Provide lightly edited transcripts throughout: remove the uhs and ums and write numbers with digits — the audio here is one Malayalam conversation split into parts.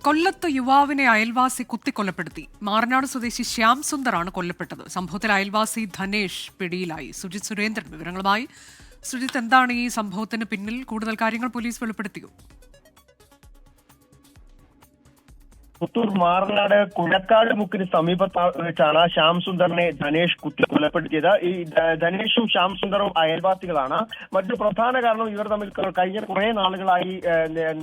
കൊല്ലത്ത് യുവാവിനെ അയൽവാസി കുത്തിക്കൊലപ്പെടുത്തി. മാറനാട് സ്വദേശി ശ്യാം സുന്ദറാണ് കൊല്ലപ്പെട്ടത്. സംഭവത്തിൽ അയൽവാസി ധനേഷ് പിടിയിലായി. സുജിത് സുരേന്ദ്രൻ വിവരങ്ങളുമായി. സുജിത്ത്, എന്താണ് ഈ സംഭവത്തിന് പിന്നിൽ? കൂടുതൽ കാര്യങ്ങൾ പോലീസ് വെളിപ്പെടുത്തിയോ? പുത്തൂർ മാറനാട് കുഴക്കാട് മുക്കിന് സമീപത്ത് വെച്ചാണ് ശ്യാം സുന്ദറിനെ ധനേഷ് കുത്തി കൊലപ്പെടുത്തിയത്. ഈ ധനേഷും ശ്യാം സുന്ദറും അയൽവാസികളാണ്. മറ്റു പ്രധാന കാരണം ഇവർ തമ്മിൽ കഴിഞ്ഞ കുറെ നാളുകളായി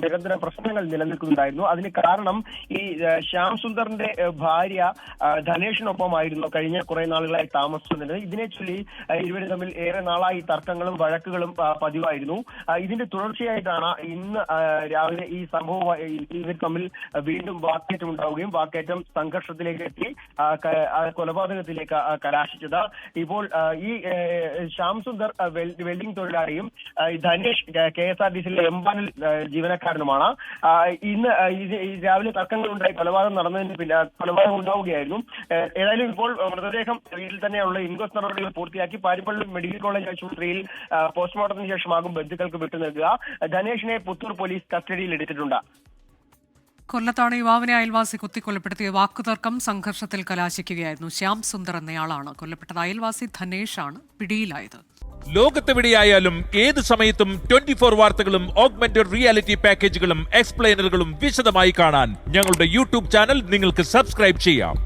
നിരന്തര പ്രശ്നങ്ങൾ നിലനിൽക്കുന്നുണ്ടായിരുന്നു. അതിന് കാരണം ഈ ശ്യാം സുന്ദറിന്റെ ഭാര്യ ധനേഷിനൊപ്പമായിരുന്നു കഴിഞ്ഞ കുറെ നാളുകളായി താമസിച്ചിരുന്നത്. ഇതിനെ ചൊല്ലി ഇരുവരും തമ്മിൽ ഏറെ നാളായി തർക്കങ്ങളും വഴക്കുകളും പതിവായിരുന്നു. ഇതിന്റെ തുടർച്ചയായിട്ടാണ് ഇന്ന് രാവിലെ ഈ സംഭവം ഇവർ തമ്മിൽ വീണ്ടും വാക്കേറ്റമുണ്ടാവുകയും വാക്കേറ്റം സംഘർഷത്തിലേക്ക് എത്തി കൊലപാതകത്തിലേക്ക് കലാശിച്ചത്. ഇപ്പോൾ ഈ ശ്യാം സുന്ദർ വെൽഡിംഗ് തൊഴിലാളിയും ധനേഷ് KSRTCയിലെ എംപാനൽ ജീവനക്കാരനുമാണ്. ഇന്ന് രാവിലെ തർക്കങ്ങളുണ്ടായി കൊലപാതകം കൊലപാതകം ഉണ്ടാവുകയായിരുന്നു. ഏതായാലും ഇപ്പോൾ മൃതദേഹം വീട്ടിൽ തന്നെയുള്ള ഇൻക്വസ്റ്റ് നടപടികൾ പൂർത്തിയാക്കി പാരിപ്പള്ളി മെഡിക്കൽ കോളേജ് ആശുപത്രിയിൽ പോസ്റ്റ്മോർട്ടത്തിന് ശേഷമാകും ബന്ധുക്കൾക്ക് വിട്ടു നൽകുക. ധനേഷിനെ പുത്തൂർ പോലീസ് കസ്റ്റഡിയിൽ എടുത്തിട്ടുണ്ട്. കൊല്ലത്താണ് യുവാവിനെ അയൽവാസി കുത്തിക്കൊലപ്പെടുത്തിയ. വാക്കുതർക്കം സംഘർഷത്തിൽ കലാശിക്കുകയായിരുന്നു. ശ്യാം സുന്ദർ എന്നയാളാണ് കൊല്ലപ്പെട്ടത്. അയൽവാസി ധനേഷാണ് പിടിയിലായത്. ലോകത്തെവിടെയായാലും ഏത് സമയത്തും 24 വാർത്തകളും ഓഗ്മെന്റഡ് റിയാലിറ്റി പാക്കേജുകളും എക്സ്പ്ലെയിനറുകളും വിശദമായി കാണാൻ ഞങ്ങളുടെ യൂട്യൂബ് ചാനൽ നിങ്ങൾക്ക് സബ്സ്ക്രൈബ് ചെയ്യാം.